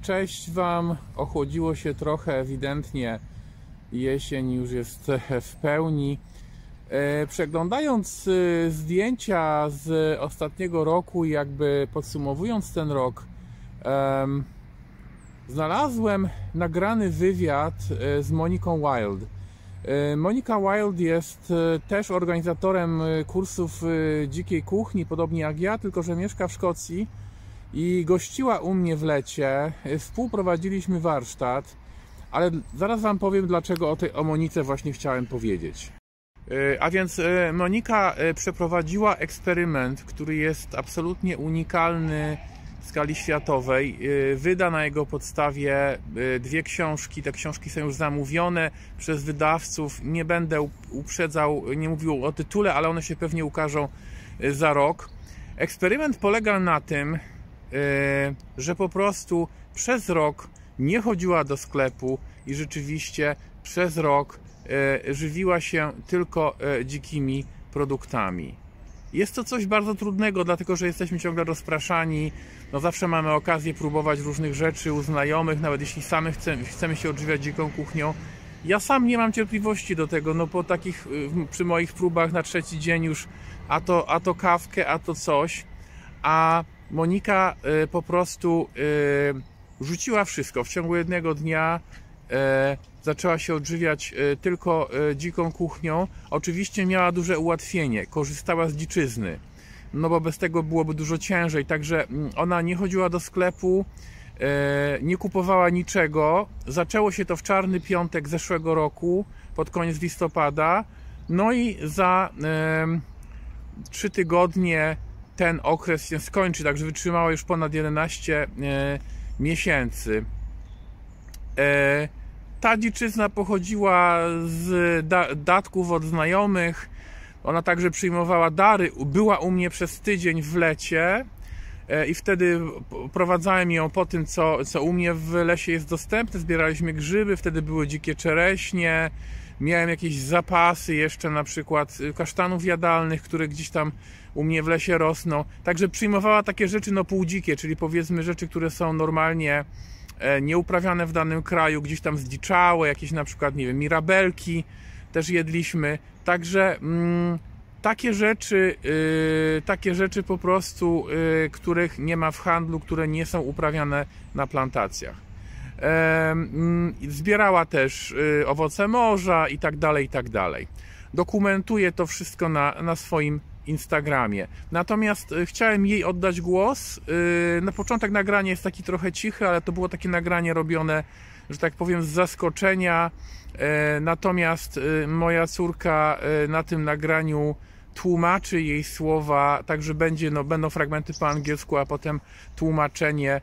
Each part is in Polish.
Cześć Wam, ochłodziło się trochę, ewidentnie jesień już jest w pełni. Przeglądając zdjęcia z ostatniego roku i jakby podsumowując ten rok, znalazłem nagrany wywiad z Monicą Wilde. Monica Wilde jest też organizatorem kursów dzikiej kuchni, podobnie jak ja, tylko że mieszka w Szkocji i gościła u mnie w lecie. Współprowadziliśmy warsztat, ale zaraz Wam powiem, dlaczego o Monice właśnie chciałem powiedzieć. A więc Monika przeprowadziła eksperyment, który jest absolutnie unikalny w skali światowej. Wyda na jego podstawie dwie książki. Te książki są już zamówione przez wydawców. Nie będę uprzedzał, nie mówił o tytule, ale one się pewnie ukażą za rok. Eksperyment polega na tym, że po prostu przez rok nie chodziła do sklepu i rzeczywiście przez rok żywiła się tylko dzikimi produktami. Jest to coś bardzo trudnego, dlatego że jesteśmy ciągle rozpraszani. No zawsze mamy okazję próbować różnych rzeczy u znajomych, nawet jeśli sami chcemy się odżywiać dziką kuchnią. Ja sam nie mam cierpliwości do tego, no po takich, przy moich próbach na trzeci dzień już a to kawkę, a to coś. A Monika po prostu rzuciła wszystko. W ciągu jednego dnia zaczęła się odżywiać tylko dziką kuchnią. Oczywiście miała duże ułatwienie, korzystała z dziczyzny, no bo bez tego byłoby dużo ciężej. Także ona nie chodziła do sklepu, nie kupowała niczego. Zaczęło się to w czarny piątek zeszłego roku, pod koniec listopada. No i za 3 tygodnie ten okres się skończy, także wytrzymała już ponad 11 miesięcy. Ta dziczyzna pochodziła z datków od znajomych. Ona także przyjmowała dary. Była u mnie przez tydzień w lecie i wtedy prowadzałem ją po tym, co u mnie w lesie jest dostępne. Zbieraliśmy grzyby, wtedy były dzikie czereśnie. Miałem jakieś zapasy jeszcze, na przykład kasztanów jadalnych, które gdzieś tam u mnie w lesie rosną. Także przyjmowała takie rzeczy no półdzikie, czyli powiedzmy rzeczy, które są normalnie nieuprawiane w danym kraju, gdzieś tam zdziczałe, jakieś na przykład, nie wiem, mirabelki też jedliśmy. Także takie rzeczy po prostu, których nie ma w handlu, które nie są uprawiane na plantacjach. Zbierała też owoce morza i tak dalej, i tak dalej. Dokumentuje to wszystko na swoim Instagramie. Natomiast chciałem jej oddać głos. Na początek nagranie jest taki trochę cichy, ale to było takie nagranie robione, że tak powiem, z zaskoczenia. Natomiast moja córka na tym nagraniu tłumaczy jej słowa, także będą fragmenty po angielsku, a potem tłumaczenie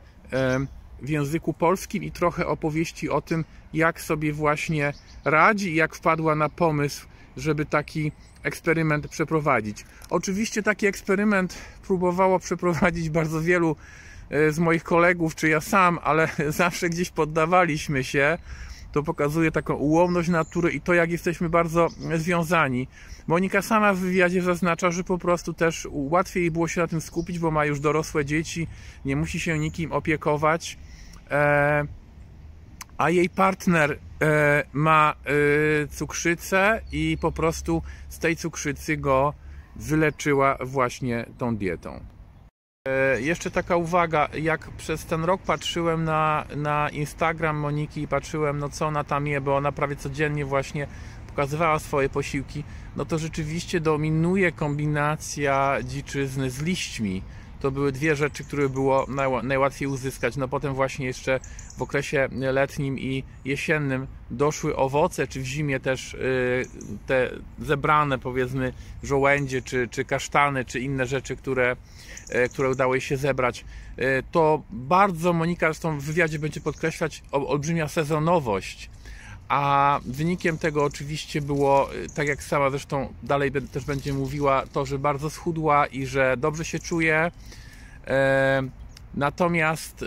w języku polskim i trochę opowieści o tym, jak sobie właśnie radzi i jak wpadła na pomysł, żeby taki eksperyment przeprowadzić. Oczywiście taki eksperyment próbowało przeprowadzić bardzo wielu z moich kolegów, czy ja sam, ale zawsze gdzieś poddawaliśmy się. To pokazuje taką ułomność natury i to, jak jesteśmy bardzo związani. Monika sama w wywiadzie zaznacza, że po prostu też łatwiej jej było się na tym skupić, bo ma już dorosłe dzieci, nie musi się nikim opiekować. A jej partner ma cukrzycę i po prostu z tej cukrzycy go wyleczyła właśnie tą dietą. Jeszcze taka uwaga, jak przez ten rok patrzyłem na Instagram Moniki i patrzyłem, no co ona tam je, bo ona prawie codziennie właśnie pokazywała swoje posiłki, no to rzeczywiście dominuje kombinacja dziczyzny z liśćmi. To były dwie rzeczy, które było najłatwiej uzyskać. No potem właśnie jeszcze w okresie letnim i jesiennym doszły owoce, czy w zimie też te zebrane, powiedzmy, żołędzie, czy kasztany, czy inne rzeczy, które udało jej się zebrać. To bardzo Monika zresztą w wywiadzie będzie podkreślać olbrzymia sezonowość. A wynikiem tego oczywiście było, tak jak sama zresztą dalej też będzie mówiła, to, że bardzo schudła i że dobrze się czuje. Natomiast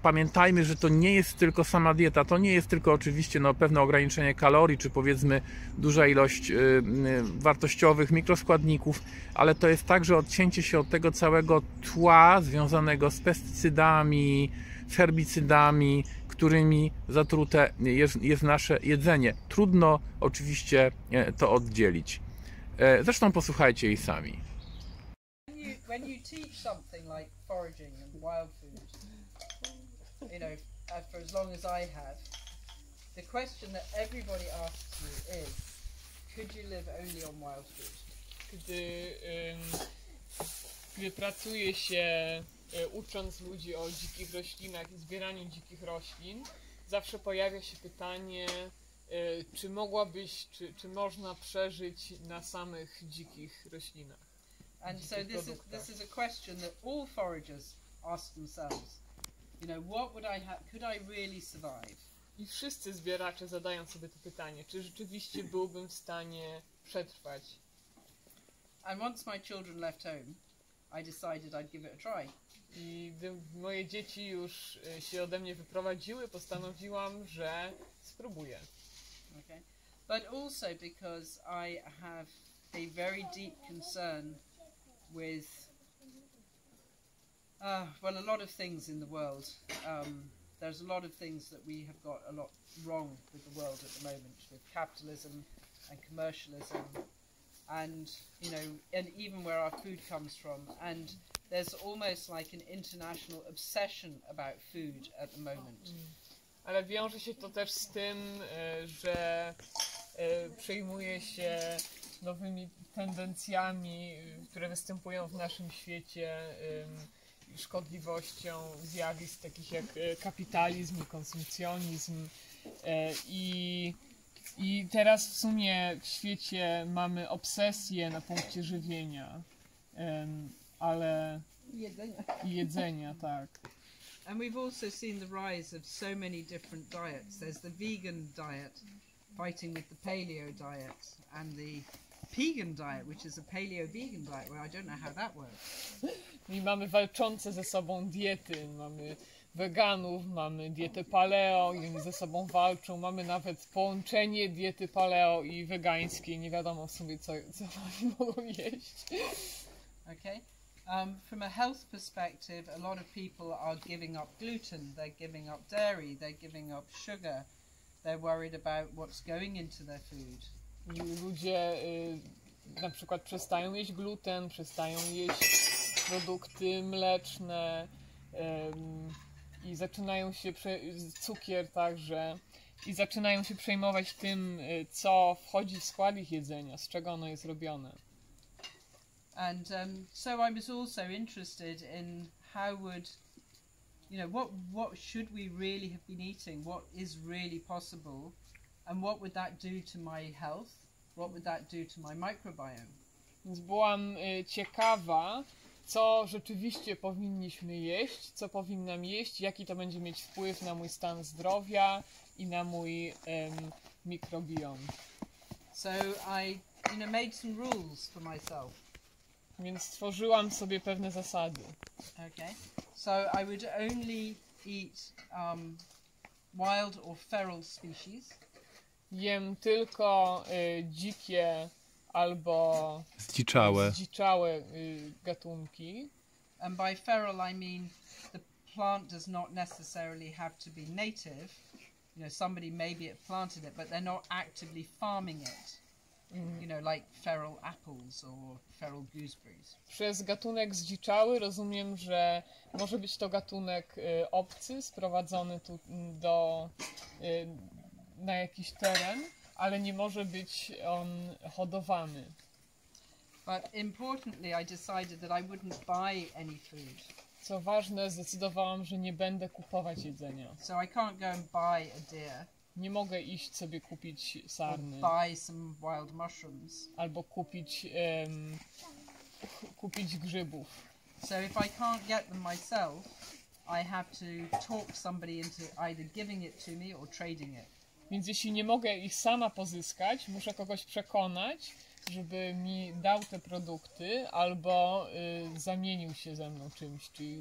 pamiętajmy, że to nie jest tylko sama dieta, to nie jest tylko oczywiście no, pewne ograniczenie kalorii, czy powiedzmy duża ilość wartościowych mikroskładników, ale to jest także odcięcie się od tego całego tła związanego z pestycydami, z herbicydami, którymi zatrute jest nasze jedzenie. Trudno oczywiście to oddzielić. Zresztą posłuchajcie jej sami. When you teach something like foraging and wild food, you know, for as long as I have, the question that everybody asks you is, could you live only on wild food? Gdy pracuje się ucząc ludzi o dzikich roślinach i zbieraniu dzikich roślin, zawsze pojawia się pytanie, czy mogłabyś, czy można przeżyć na samych dzikich roślinach. And so this is a question that all foragers ask themselves. You know, what would I have? Could I really survive? I wszyscy zbieracze zadają sobie to pytanie, czy rzeczywiście byłbym w stanie przetrwać. And once my children left home, I decided I'd give it a try. I gdy moje dzieci już się ode mnie wyprowadziły, postanowiłam, że spróbuję. Okay. But also because I have a very deep concern with well, a lot of things in the world. There's a lot of things that we have got a lot wrong with the world at the moment, with capitalism and commercialism, and you know, and even where our food comes from. And there's almost like an international obsession about food at the moment. Ale wiąże się to też z tym, że przejmuje się nowymi tendencjami, które występują w naszym świecie, szkodliwością zjawisk takich jak kapitalizm i konsumpcjonizm. I teraz w sumie w świecie mamy obsesję na punkcie żywienia, ale i jedzenia, tak. And we've also seen the rise of so many different diets. There's the vegan diet fighting with the paleo diet, and the pegan diet, which is a paleo-vegan diet, where I don't know how that works. I mamy walczące ze sobą diety, mamy weganów, mamy dietę paleo i oni ze sobą walczą, mamy nawet połączenie diety paleo i wegańskiej, nie wiadomo w sumie co oni mogą jeść. Okay. From a health perspective, a lot of people are giving up gluten, they're giving up dairy, they're giving up sugar, they're worried about what's going into their food. I ludzie na przykład przestają jeść gluten, przestają jeść produkty mleczne i zaczynają się cukier także i zaczynają się przejmować tym, co wchodzi w skład ich jedzenia, z czego ono jest robione. And so I was also interested in how would, you know, what should we really have been eating? What is really possible? And what would that do to my health? What would that do to my microbiome? Więc byłam ciekawa, co rzeczywiście powinniśmy jeść, co powinnam jeść, jaki to będzie mieć wpływ na mój stan zdrowia i na mój mikrobiom. So I, you know, made some rules for myself. Więc stworzyłam sobie pewne zasady. Okay. So I would only eat wild or feral species. Jem tylko dzikie albo zdziczałe gatunki. And by feral I mean the plant does not necessarily have to be native. You know, somebody maybe have planted it, but they're not actively farming it. You know, like feral apples or feral gooseberries. Przez gatunek zdziczały rozumiem, że może być to gatunek obcy, sprowadzony tu na jakiś teren, ale nie może być on hodowany. But importantly, I decided that I wouldn't buy any food. Co ważne, zdecydowałam, że nie będę kupować jedzenia. So I can't go and buy a deer. Nie mogę iść sobie kupić sarny. Buy some wild mushrooms. Albo kupić grzybów. So if I can't get them myself, I have to talk somebody into either giving it to me or trading it. Więc jeśli nie mogę ich sama pozyskać, muszę kogoś przekonać, żeby mi dał te produkty albo zamienił się ze mną czymś, czyli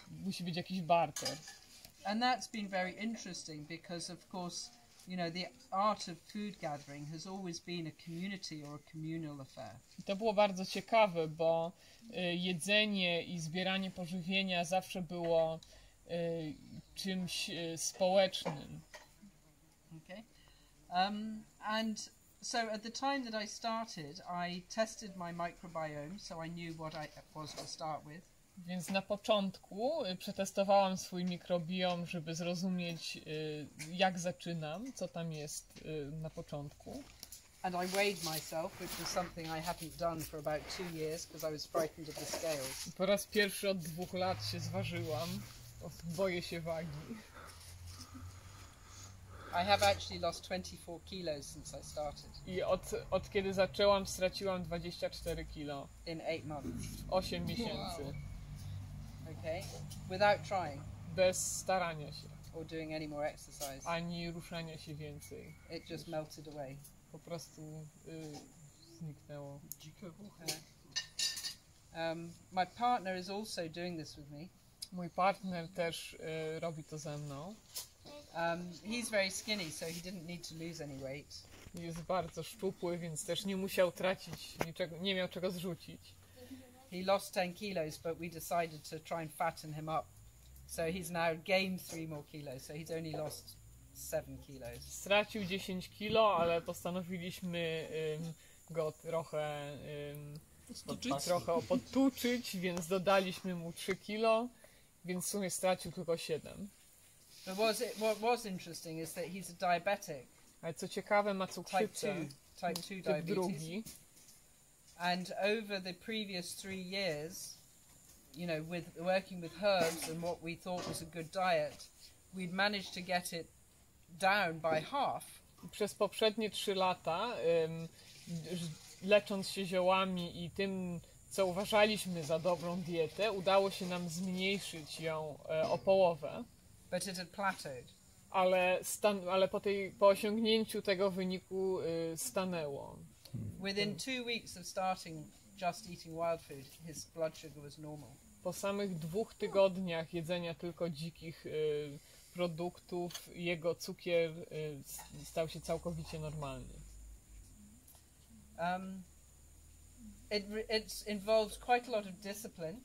musi być jakiś barter. And that's been very interesting because, of course, you know, the art of food gathering has always been a community or a communal affair. I to było bardzo ciekawe, bo jedzenie i zbieranie pożywienia zawsze było czymś społecznym. Okay. And so at the time that I started, I tested my microbiome, so I knew what I was to start with. Więc na początku przetestowałam swój mikrobiom, żeby zrozumieć, jak zaczynam, co tam jest na początku. And I weighed myself, which was something I hadn't done for about 2 years because I was frightened of the scales. Po raz pierwszy od 2 lat się zważyłam. Boję się wagi. I have actually lost 24 kilos since I started. I od kiedy zaczęłam, straciłam 24 kilo. In 8 months. 8 miesięcy. Wow. Okay. Without trying. Bez starania się. Or doing any more exercise. Ani ruszania się więcej. It just melted away. Po prostu zniknęło. My partner is also doing this with me. Mój partner też robi to ze mną. He's very skinny, so he didn't need to lose any weight. Jest bardzo szczupły, więc też nie musiał tracić niczego, nie miał czego zrzucić. He lost 10 kilos, but we decided to try and fatten him up. So he's now gained 3 more kilos, so he's only lost 7 kilos. Stracił 10 kilo, ale postanowiliśmy go trochę podtuczyć, więc dodaliśmy mu 3 kilo, więc w sumie stracił tylko 7. But what was interesting is that he's a diabetic. Ale co ciekawe, ma cukrzycę, type 2 typ diabetes. drugi. And over the previous 3 years, you know, with working with herbs and what we thought was a good diet, we'd managed to get it down by half. Przez poprzednie 3 lata, lecząc się ziołami i tym, co uważaliśmy za dobrą dietę, udało się nam zmniejszyć ją o połowę. But it had plateaued. Ale po osiągnięciu tego wyniku stanęło. Within 2 weeks of starting just eating wild food, his blood sugar was normal. Po samych 2 tygodniach jedzenia tylko dzikich produktów, jego cukier stał się całkowicie normalny. It involves quite a lot of discipline,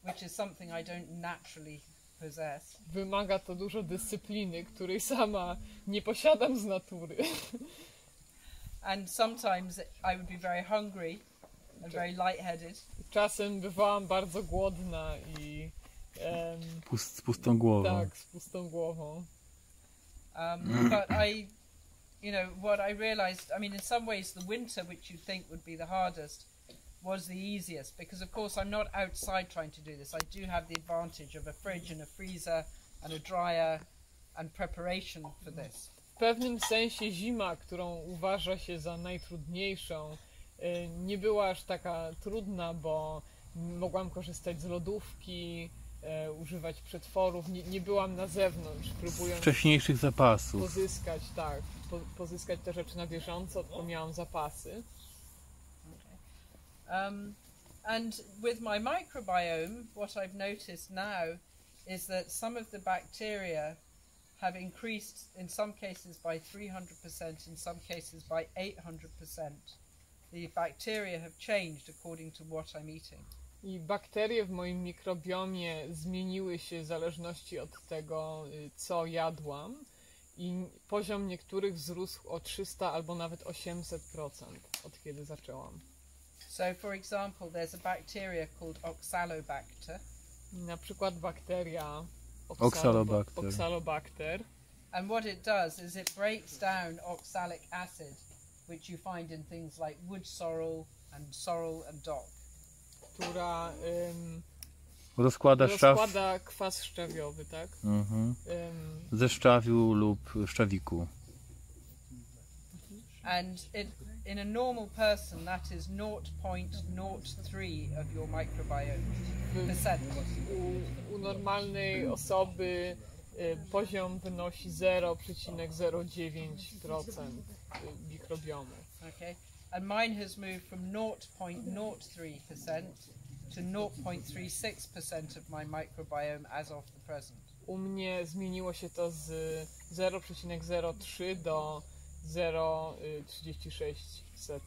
which is something I don't naturally possess. Wymaga to dużo dyscypliny, której sama nie posiadam z natury. And sometimes I would be very hungry and very lightheaded. Czasem bywałam bardzo głodna i z pustą głową. Tak, z pustą głową. But you know, what I realized, I mean, in some ways the winter, which you think would be the hardest, was the easiest, because of course I'm not outside trying to do this. I do have the advantage of a fridge and a freezer and a dryer and preparation for this. W pewnym sensie zima, którą uważa się za najtrudniejszą, nie była aż taka trudna, bo mogłam korzystać z lodówki, używać przetworów, nie byłam na zewnątrz, próbując wcześniejszych zapasów pozyskać te rzeczy na bieżąco, to miałam zapasy. And with my microbiome, what I've noticed now is that some of the bacteria have increased in some cases by 300%, in some cases by 800%. The bacteria have changed according to what I'm eating. I bakterie w moim mikrobiomie zmieniły się w zależności od tego, co jadłam. I poziom niektórych wzrósł o 300 albo nawet 800% od kiedy zaczęłam. So for example, there's a bacteria called Oxalobacter. Na przykład bakteria Oxalobacter. And what it does is it breaks down oxalic acid, which you find in things like wood sorrel and dock. Która rozkłada kwas szczawiowy, tak? Ze szczawiu lub szczawiku. And in a normal person that is 0.03 of your microbiome percent. U normalnej osoby poziom wynosi 0,09% mikrobiomu. Okay. And mine has moved from 0.03% to 0.36% of my microbiome as of the present. U mnie zmieniło się to z 0,03 do 0,36%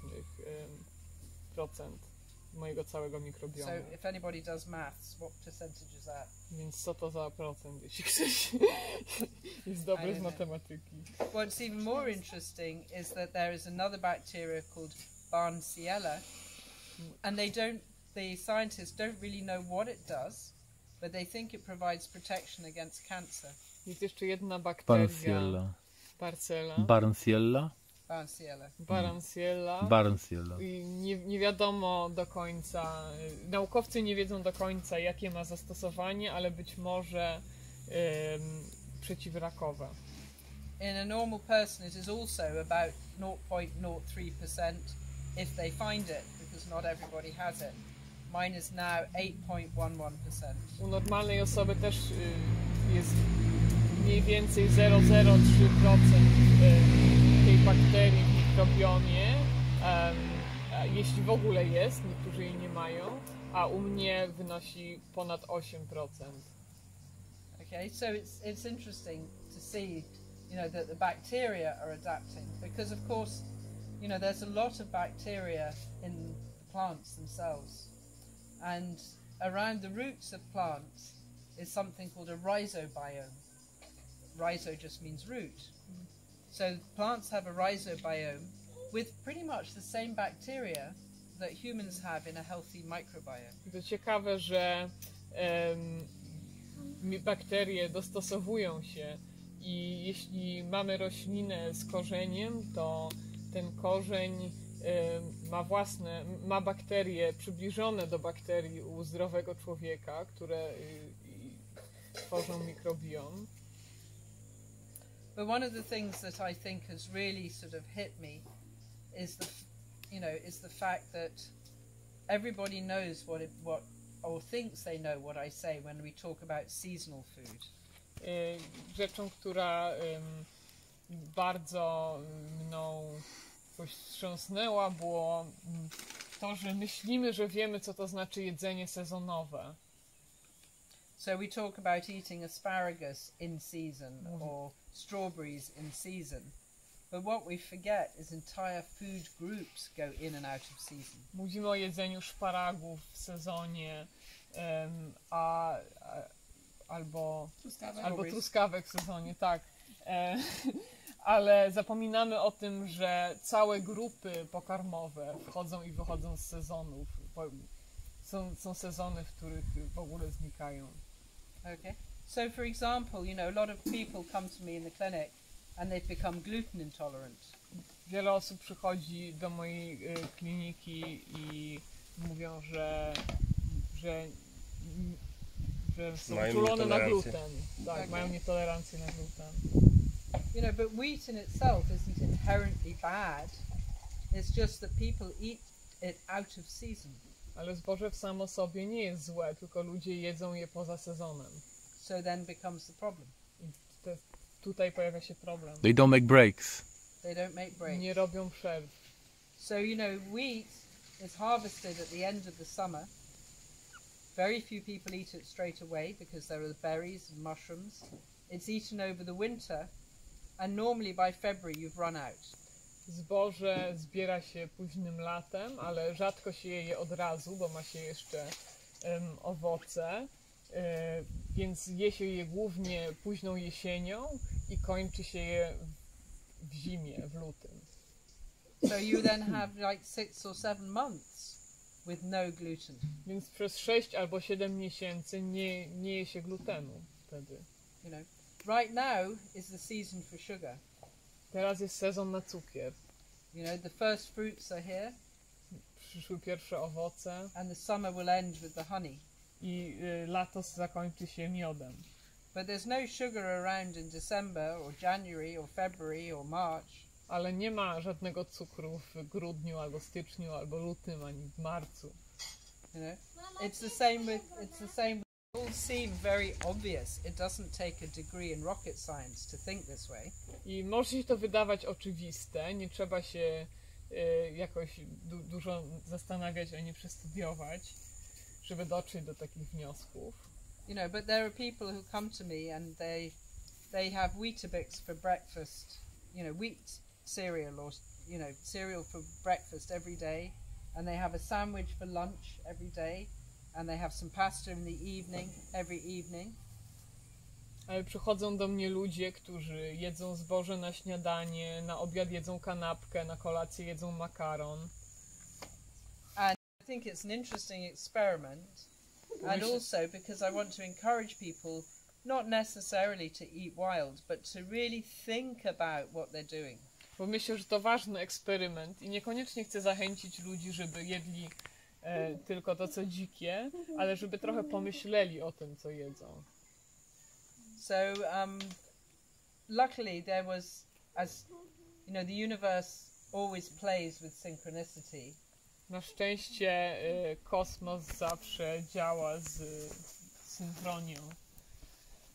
mojego całego mikrobiomu. So if anybody does maths, what percentage is that? Więc co to za procent, jeśli ktoś jest dobry z matematyki? What's even more interesting is that there is another bacteria called Barnsiella, and the scientists don't really know what it does, but they think it provides protection against cancer. Jest jeszcze jedna bakteria. Barnsiella. I nie wiadomo do końca, naukowcy nie wiedzą do końca, jakie ma zastosowanie, ale być może przeciwrakowe. In a normal person it is also about 0.03% if they find it, because not everybody has it. Mine is now 8.11%. U normalnej osoby też jest mniej więcej 0,03% tej bakterii w mikrobiomie, jeśli w ogóle jest, niektórzy jej nie mają, a u mnie wynosi ponad 8%. Okay, so it's interesting to see, that the bacteria are adapting, because of course, there's a lot of bacteria in the plants themselves, and around the roots of plants is something called a rhizobiome. Rhizo just means root. So plants have a rhizobiome with pretty much the same bacteria that humans have in a healthy microbiome. To ciekawe, że bakterie dostosowują się i jeśli mamy roślinę z korzeniem, to ten korzeń ma bakterie przybliżone do bakterii u zdrowego człowieka, które tworzą mikrobiom. But one of the things that I think has really sort of hit me is the fact that everybody knows or thinks they know what I say when we talk about seasonal food. Rzeczą, która bardzo mną wstrząsnęła, było to, że myślimy, że wiemy, co to znaczy jedzenie sezonowe. So we talk about eating asparagus in season or strawberries in season. But what we forget is entire food groups go in and out of season. Mówimy o jedzeniu szparagów w sezonie, albo truskawek w sezonie, tak. Ale zapominamy o tym, że całe grupy pokarmowe wchodzą i wychodzą z sezonów. Są sezony, w których w ogóle znikają. Okay. So for example, a lot of people come to me in the clinic and they've become gluten intolerant. Wiele osób przychodzi do mojej kliniki i mówią, że są uczulone na gluten. Tak, okay. Mają nietolerancję na gluten. But wheat in itself isn't inherently bad. It's just that people eat it out of season. Ale zboże w samo sobie nie jest złe, tylko ludzie jedzą je poza sezonem. So then becomes the problem. Tutaj pojawia się problem. They don't make breaks. They don't make breaks. Nie robią przerw. So wheat is harvested at the end of the summer. Very few people eat it straight away because there are the berries and mushrooms. It's eaten over the winter, and normally by February you've run out. Zboże zbiera się późnym latem, ale rzadko się je od razu, bo ma się jeszcze owoce, więc je się je głównie późną jesienią i kończy się je w zimie, w lutym. So you then have like 6 or 7 months with no gluten. Więc przez 6 albo 7 miesięcy nie je się glutenu wtedy. Right now is the season for sugar. Teraz jest sezon na cukier. The first fruits are here. Przyszły pierwsze owoce. And the summer will end with the honey. I lato zakończy się miodem. But there's no sugar around in December or January or February or March. Ale nie ma żadnego cukru w grudniu, albo styczniu, albo lutym, ani w marcu. It's the same. It all seem very obvious. It doesn't take a degree in rocket science to think this way. I może się to wydawać oczywiste, nie trzeba się jakoś dużo zastanawiać, ani przestudiować, żeby dotrzeć do takich wniosków. You know, but there are people who come to me and they have Weetabix for breakfast, you know, wheat cereal or, you know, cereal for breakfast every day, and they have a sandwich for lunch every day, and they have some pasta in the evening, every evening. Ale przychodzą do mnie ludzie, którzy jedzą zboże na śniadanie, na obiad jedzą kanapkę, na kolację jedzą makaron. And I think it's an interesting experiment, and also because I want to encourage people not necessarily to eat wild, but to really think about what they're doing. Bo myślę, że to ważny eksperyment i niekoniecznie chcę zachęcić ludzi, żeby jedli tylko to, co dzikie, ale żeby trochę pomyśleli o tym, co jedzą. So, luckily there was, as you know, the universe always plays with synchronicity. Na szczęście kosmos zawsze działa z synchronią.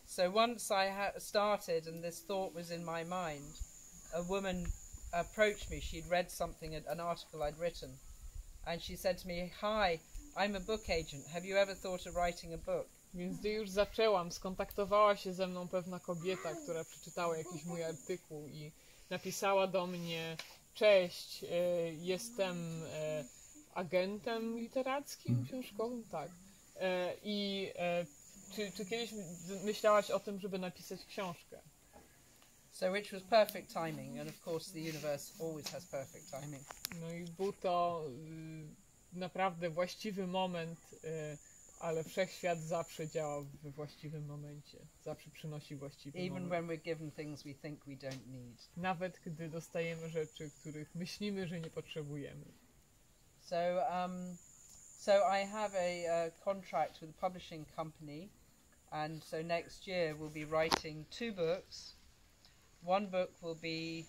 So once I started and this thought was in my mind, a woman approached me. She'd read something, an article I'd written, and she said to me, "Hi, I'm a book agent. Have you ever thought of writing a book?" Więc gdy już zaczęłam, skontaktowała się ze mną pewna kobieta, która przeczytała jakiś mój artykuł i napisała do mnie: "Cześć, jestem agentem literackim, książkowym, tak. Czy kiedyś myślałaś o tym, żeby napisać książkę?" So which was perfect timing, and of course the universe always has perfect timing. No i był to naprawdę właściwy moment, ale wszechświat zawsze działa we właściwym momencie. Zawsze przynosi właściwy Even moment. when we're given things we think we don't need. Nawet gdy dostajemy rzeczy, których myślimy, że nie potrzebujemy. So I have a contract with a publishing company, and so next year we'll be writing 2 books. One book will be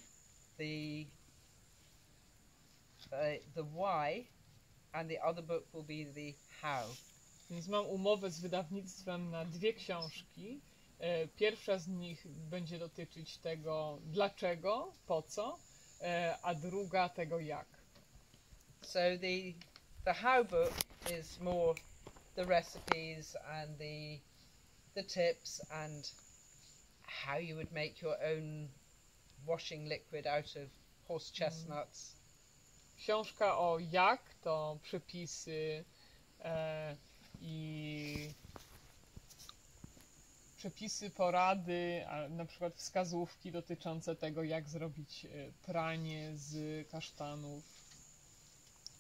the why, and the other book will be the how. Więc mam umowę z wydawnictwem na 2 książki. Pierwsza z nich będzie dotyczyć tego dlaczego, po co, a druga tego jak. So the how book is more the recipes and the tips and how you would make your own washing liquid out of horse chestnuts. Książka o jak to przepisy i przepisy, porady, a na przykład wskazówki dotyczące tego, jak zrobić pranie z kasztanów.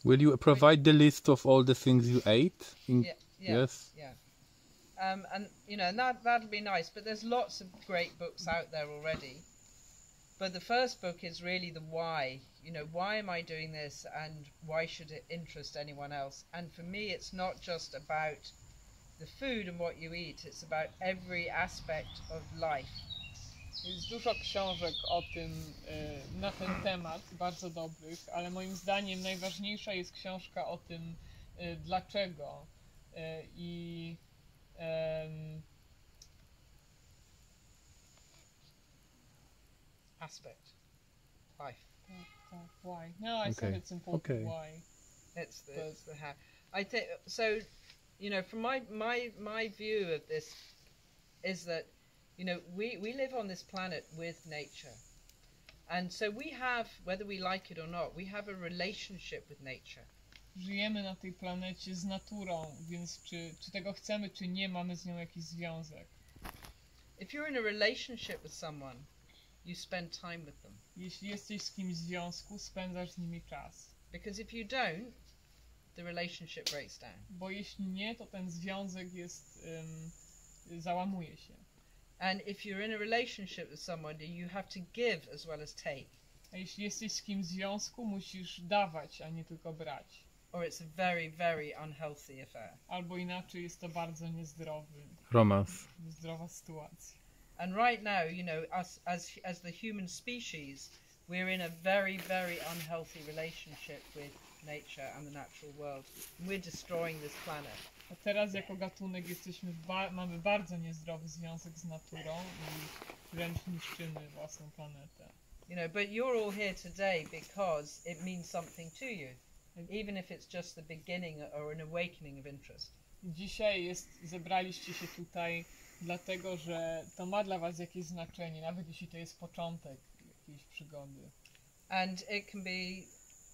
Will you provide the list of all the things you ate? Yes. Yeah. And you know, that'll be nice. But there's lots of great books out there already. But the first book is really the why. You know, why am I doing this, and why should it interest anyone else? And for me, it's not just about the food and what you eat. It's about every aspect of life. Jest dużo książek o tym, na ten temat, bardzo dobrych, ale moim zdaniem najważniejsza jest książka o tym, dlaczego. Aspect. Life. Why? No, I said it's important. Okay. Why? It's the how. I think so. You know, from my view of this is that, you know, we live on this planet with nature, and so we have, whether we like it or not, we have a relationship with nature. Żyjemy na tej planecie z naturą, więc czy tego chcemy, czy nie, mamy z nią jakiś związek. If you're in a relationship with someone, you spend time with them. Jeśli jesteś z kimś w związku, spędzasz z nimi czas. Because if you don't, the relationship breaks down. Bo jeśli nie, to ten związek jest, załamuje się. And if you're in a relationship with someone, you have to give as well as take. A jeśli jesteś z kimś w związku, musisz dawać, a nie tylko brać. Or it's a very, very unhealthy affair. Albo inaczej jest to bardzo niezdrowy. Romans. Niezdrowa sytuacja. And right now, you know, us as the human species, we're in a very, very unhealthy relationship with nature and the natural world. We're destroying this planet. A teraz jako gatunek mamy bardzo niezdrowy związek z naturą i wręcz niszczymy własną planetę. You know, but you're all here today because it means something to you, even if it's just the beginning or an awakening of interest. Dzisiaj zebraliście się tutaj dlatego, że to ma dla was jakieś znaczenie, nawet jeśli to jest początek jakiejś przygody. And it can be,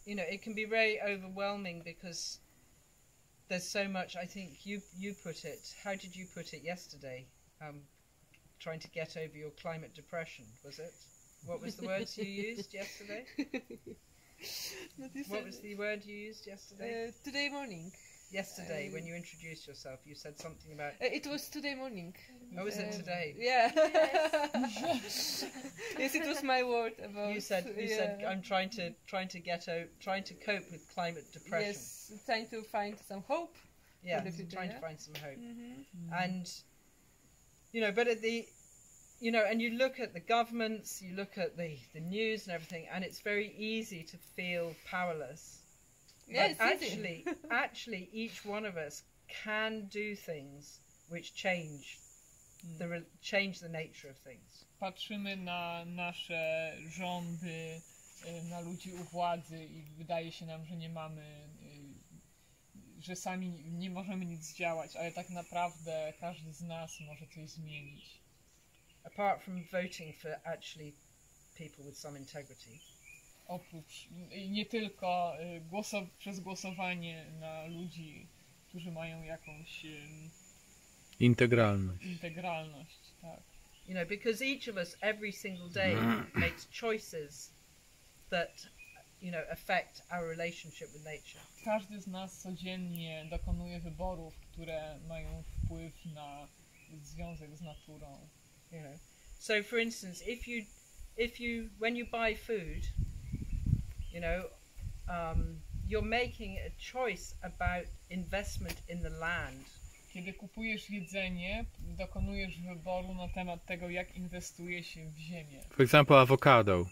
it can be very overwhelming because there's so much. I think you put it. How did you put it yesterday? Trying to get over your climate depression, was it? What was the words you used yesterday? What was the word you used yesterday? Today morning. Yesterday, when you introduced yourself, you said something about... It was today morning. Oh, was it today? Yeah. Yes, it was my word about... You said I'm trying to cope with climate depression. Yes, trying to find some hope. Yeah, for the future, trying yeah? to find some hope. Mm-hmm. And, but at the... and you look at the governments, you look at the news and everything, and it's very easy to feel powerless. Yeah, But it's easy. actually, each one of us can do things which change the nature of things. Patrzymy na nasze rządy, na ludzi u władzy i wydaje się nam, że nie mamy, że sami nie możemy nic zdziałać, ale tak naprawdę każdy z nas może coś zmienić. Apart from voting for actually people with some integrity. Oprócz, nie tylko przez głosowanie na ludzi, którzy mają jakąś integralność, tak. Because each of us every single day makes choices that, affect our relationship with nature. Każdy z nas codziennie dokonuje wyborów, które mają wpływ na związek z naturą. So for instance, when you buy food, you're making a choice about investment in the land. Kiedy kupujesz jedzenie, dokonujesz wyboru na temat tego, jak inwestuje się w ziemię. For example, avocado.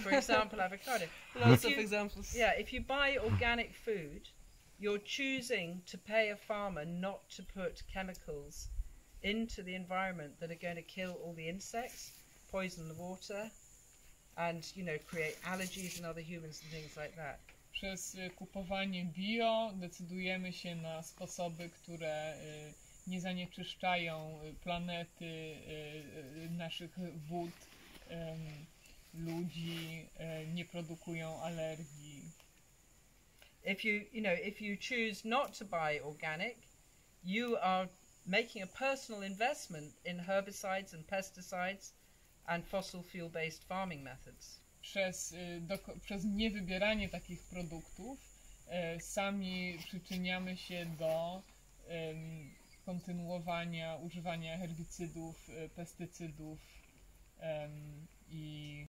For example, avocado. Lots of examples. Yeah, if you buy organic food, you're choosing to pay a farmer not to put chemicals into the environment that are going to kill all the insects, poison the water, and create allergies in other humans and things like that. Przez kupowanie bio decydujemy się na sposoby, które nie zanieczyszczają planety, naszych wód, ludzi, nie produkują alergii. If you choose not to buy organic, you are making a personal investment in herbicides and pesticides and fossil fuel-based farming methods. Przez niewybieranie takich produktów sami przyczyniamy się do kontynuowania używania herbicydów, pestycydów i